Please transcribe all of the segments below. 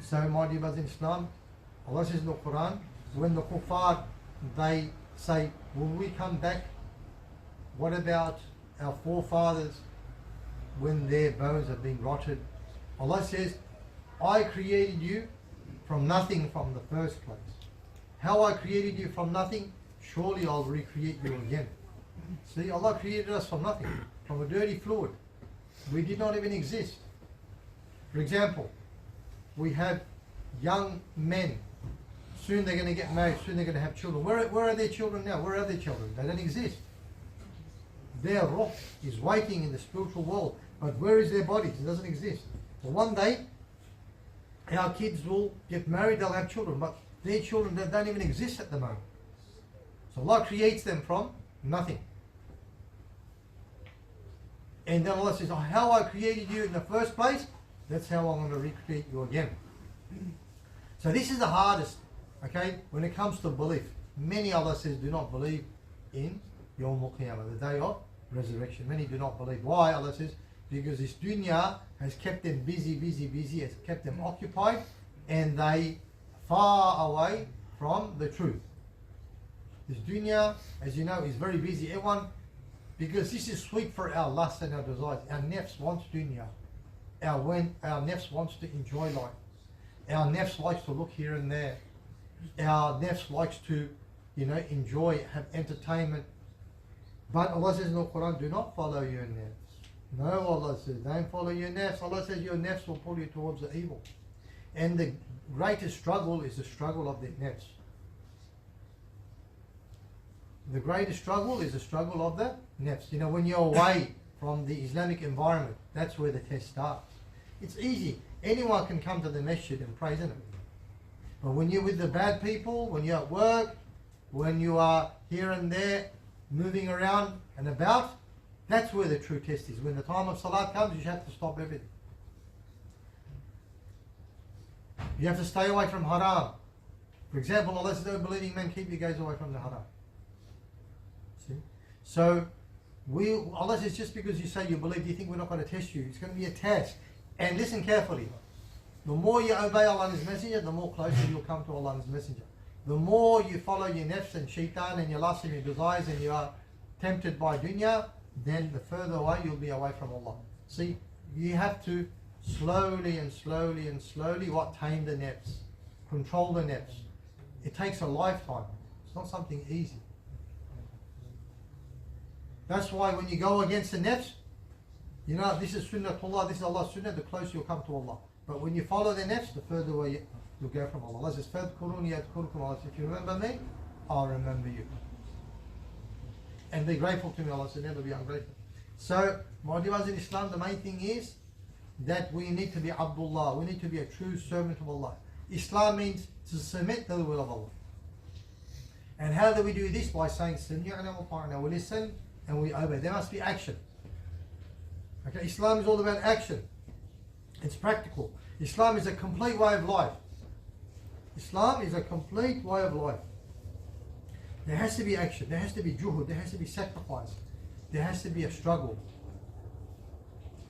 So, my dear brothers in Islam, Allah says in the Quran, when the kuffar, they say, will we come back? What about our forefathers when their bones have been rotted? Allah says, I created you from nothing from the first place. How I created you from nothing, surely I'll recreate you again. See, Allah created us from nothing, from a dirty fluid. We did not even exist. For example, we have young men. Soon they're going to get married, soon they're going to have children. Where are their children now? Where are their children? They don't exist. Their ruh is waiting in the spiritual world, but where is their bodies? It doesn't exist. But one day, our kids will get married, they'll have children, but their children they don't even exist at the moment. So Allah creates them from nothing. And then Allah says, how I created you in the first place, that's how I'm going to recreate you again. So this is the hardest, okay, when it comes to belief. Many, Allah says, do not believe in Yawm al-Qiyamah, the day of resurrection. Many do not believe. Why? Allah says, because this dunya has kept them busy, has kept them occupied, and they far away from the truth. This dunya, as you know, is very busy. Everyone, because this is sweet for our lust and our desires. Our nafs wants dunya. Our nafs wants to enjoy life. Our nafs likes to look here and there. Our nafs likes to, enjoy, have entertainment. But Allah says in the Quran, do not follow your nafs. No, Allah says, don't follow your nafs. Allah says your nafs will pull you towards the evil. And the greatest struggle is the struggle of the nafs. The greatest struggle is the struggle of the nafs. When you're away from the Islamic environment, that's where the test starts. It's easy. Anyone can come to the masjid and pray, isn't it? But when you're with the bad people, when you're at work, when you are here and there, moving around and about, that's where the true test is. When the time of salat comes, you have to stop everything. You have to stay away from haram. For example, Allah says, "O believing men, keep your gaze away from the haram." See? So, Allah says, just because you say you believe, do you think we're not going to test you? It's going to be a test. And listen carefully. The more you obey Allah and His Messenger, the more closer you'll come to Allah and His Messenger. The more you follow your nafs and shaitan and your lust and your desires and you are tempted by dunya, then the further away you'll be away from Allah. See, you have to slowly tame the nafs, control the nafs. It takes a lifetime. It's not something easy. That's why when you go against the nafs, this is sunnatullah, this is Allah's sunnah, the closer you'll come to Allah. But when you follow the nafs, the further away you'll go from Allah. Allah says, "Fadhkuruni yadhkurkum." Allah says, if you remember me, I'll remember you. And be grateful to me. Allah says, never be ungrateful. So, my dear brothers in Islam, the main thing is that we need to be Abdullah. We need to be a true servant of Allah. Islam means to submit to the will of Allah. And how do we do this? By saying, "Sami'na wa ta'na," we listen and we obey. There must be action. Okay, Islam is all about action. It's practical. Islam is a complete way of life. Islam is a complete way of life. There has to be action. There has to be juhud. There has to be sacrifice. There has to be a struggle.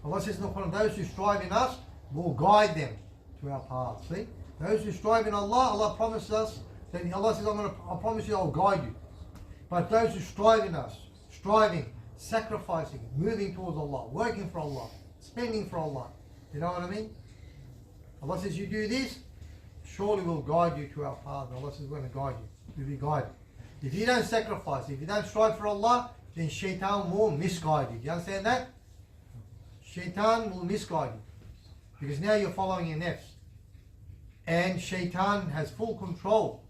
Allah says in the Quran, those who strive in us will guide them to our path. See? Those who strive in Allah, Allah promises us, that Allah says, I promise you I'll guide you. But those who strive in us, striving, sacrificing, moving towards Allah, working for Allah, spending for Allah, you know what I mean? Allah says, you do this, surely we'll guide you to our path. Allah says, we're going to guide you. You'll be guided. If you don't sacrifice, if you don't strive for Allah, then shaitan will misguide you. Do you understand that? Shaitan will misguide you. Because now you're following your nafs. And shaitan has full control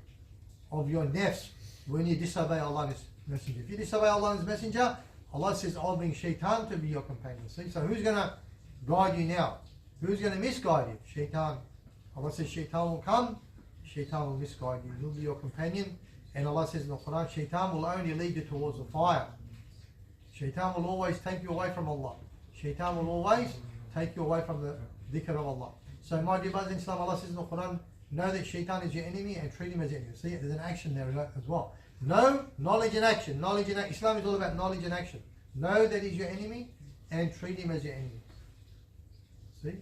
of your nafs when you disobey Allah and His Messenger. If you disobey Allah and His Messenger, Allah says, I'll bring shaitan to be your companion. See? So who's going to guide you now? Who's going to misguide you? Shaitan. Allah says shaitan will come, shaitan will misguide you. He'll be your companion. And Allah says in the Quran, shaitan will only lead you towards the fire. Shaitan will always take you away from Allah. Shaitan will always take you away from the dhikr of Allah. So my dear brothers in Islam, Allah says in the Quran, know that shaitan is your enemy and treat him as your enemy. See, there's an action there as well. Know, knowledge and action. Islam is all about knowledge and action. Know that he's your enemy and treat him as your enemy. See?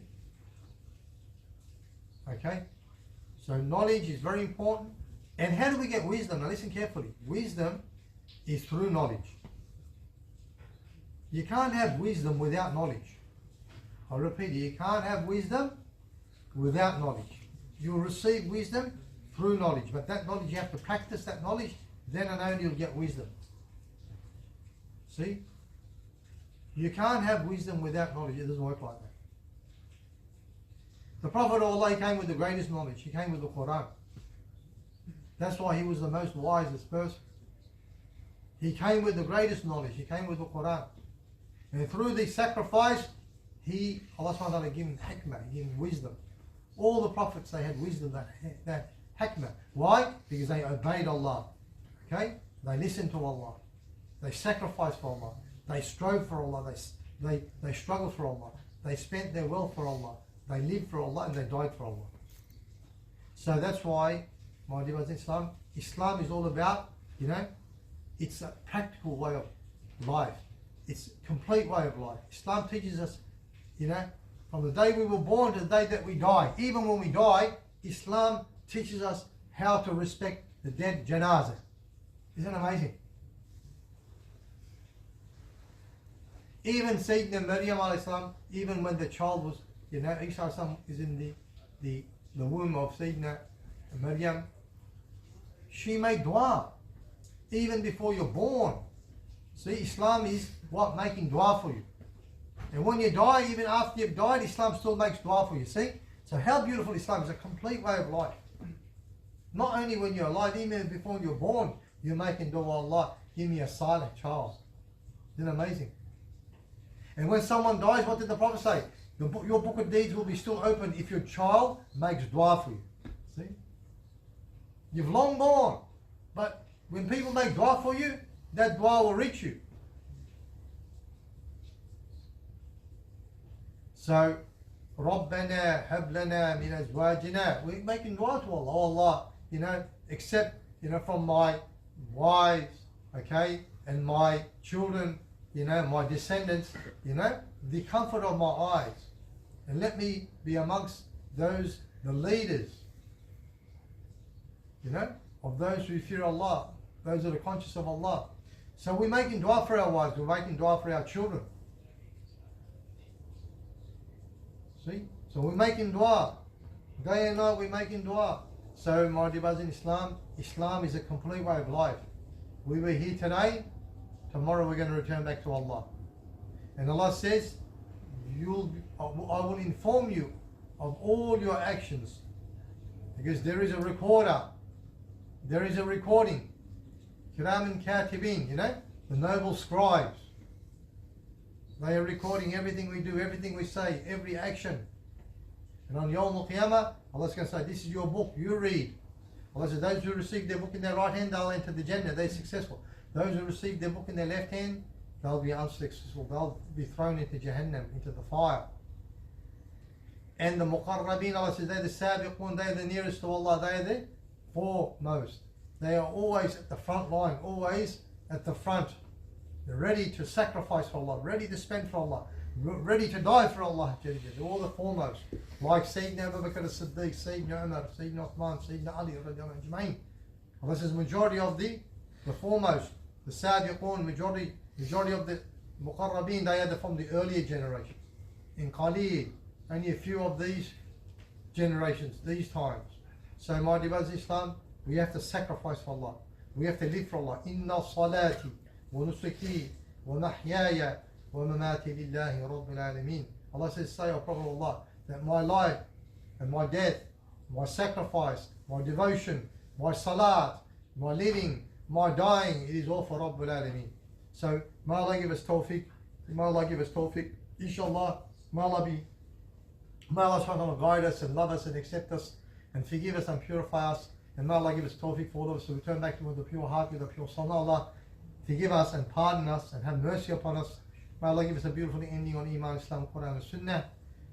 Okay? So knowledge is very important. And how do we get wisdom? Now listen carefully. Wisdom is through knowledge. You can't have wisdom without knowledge. I repeat, you can't have wisdom without knowledge. You'll receive wisdom through knowledge, but that knowledge, you have to practice that knowledge, then and only you'll get wisdom. See? You can't have wisdom without knowledge. It doesn't work like that. The Prophet of Allah, he came with the greatest knowledge. He came with the Quran. That's why he was the most wisest person. He came with the greatest knowledge. He came with the Quran. And through this sacrifice, Allah subhanahu wa ta'ala gave him hikmah, gave him wisdom. All the prophets, they had wisdom, that hikmah. Why? Because they obeyed Allah. Okay? They listened to Allah. They sacrificed for Allah. They strove for Allah. They struggled for Allah. They spent their wealth for Allah. They lived for Allah and they died for Allah. So that's why, my dear brothers, Islam is all about, it's a practical way of life. It's a complete way of life. Islam teaches us, from the day we were born to the day that we die. Even when we die, Islam teaches us how to respect the dead janazah. Isn't it amazing? Even Sayyidina Maryam alayhi salam, even when the child was, Isa alayhi salam is in the womb of Sayyidina Maryam, she made dua even before you're born. See, Islam is what? Making dua for you. And when you die, even after you've died, Islam still makes dua for you. See? So how beautiful Islam is, a complete way of life. Not only when you're alive, even before you're born, you're making dua, Allah, give me a silent child. Isn't it amazing? And when someone dies, what did the Prophet say? Your book of deeds will be still open if your child makes dua for you. See? You've long gone. But when people make dua for you, that dua will reach you. So, رَبَّنَا هَبْ لَنَا مِنْ أَزْوَاجِنَا. We're making dua to Allah. Oh Allah, accept, from my wives, okay, and my children, my descendants, the comfort of my eyes. And let me be amongst those, the leaders, of those who fear Allah, those that are conscious of Allah. So we're making dua for our wives, we're making dua for our children. See? So we're making dua. Day and night we're making dua. So my dear brothers in Islam, Islam is a complete way of life. We were here today, tomorrow we're going to return back to Allah. And Allah says, I will inform you of all your actions. Because there is a recorder. There is a recording. Kiraman Katibin, the noble scribes. They are recording everything we do, everything we say, every action. And on Yawm al-Qiyamah, Allah's going to say, this is your book, you read. Allah says, those who receive their book in their right hand, they'll enter the Jannah, they're successful. Those who receive their book in their left hand, they'll be unsuccessful. They'll be thrown into Jahannam, into the fire. And the Muqarrabeen, Allah says, they're the Sabiqun, they're the nearest to Allah, they're the foremost. They are always at the front line, always at the front. They're ready to sacrifice for Allah, ready to spend for Allah, ready to die for Allah. They're all the foremost. Like Sayyidina Abu Bakr as-Siddiq, Sayyidina Umar, Sayyidina Uthman, Sayyidina Ali, radiallahu ajma'in. This is majority of the foremost, the Sadiqun, majority of the Muqarrabeen, they are from the earlier generations. In Qaleel, only a few of these generations, these times. So my dear brothers in Islam, we have to sacrifice for Allah. We have to live for Allah. Inna salati wa nusuki wa mahyaya wa mamati lillahi rabbil alameen. Allah says, say, O Prophet of Allah, that my life and my death, my sacrifice, my devotion, my salat, my living, my dying, it is all for Rabbil Alameen. So may Allah give us tawfiq. May Allah give us tawfiq. Inshallah, may Allah subhanahu wa ta'ala guide us and love us and accept us and forgive us and purify us. And may Allah give us tawfiq for all of us to return back to with a pure heart, with a pure soul. May Allah forgive us and pardon us and have mercy upon us. May Allah give us a beautiful ending on Iman, Islam, Quran and Sunnah.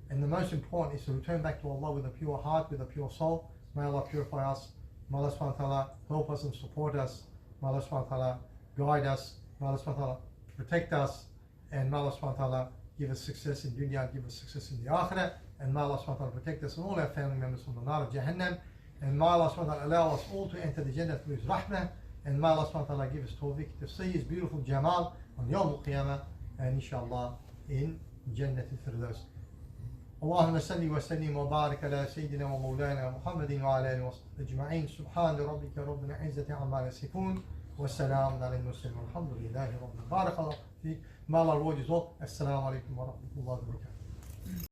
And the most important is to return back to Allah with a pure heart, with a pure soul. May Allah purify us. May Allah subhanahu wa ta'ala help us and support us. May Allah subhanahu wa ta'ala guide us. May Allah subhanahu wa ta'ala protect us. And may Allah subhanahu wa ta'ala give us success in dunya, give us success in the akhirah. And may Allah subhanahu wa ta'ala protect us and all our family members from the nar of Jahannam. And may Allah subhanahu wa ta'ala allow us all to enter the Jannah through His rahmah. And may Allah subhanahu wa ta'ala give us tawfiq to see His beautiful Jamal on Yawm al-Qiyamah and inshallah in Jannat al-Firdaus. اللهم صل وسلم وبارك على سيدنا ومولانا محمد وعلى اله وصحبه اجمعين سبحان ربك رب العزه عما يصفون والسلام على المرسلين والحمد لله رب العالمين. بارك الله فيك. May Allah reward you all. Assalamu alaikum wa rahmatullahi wa barakatuh.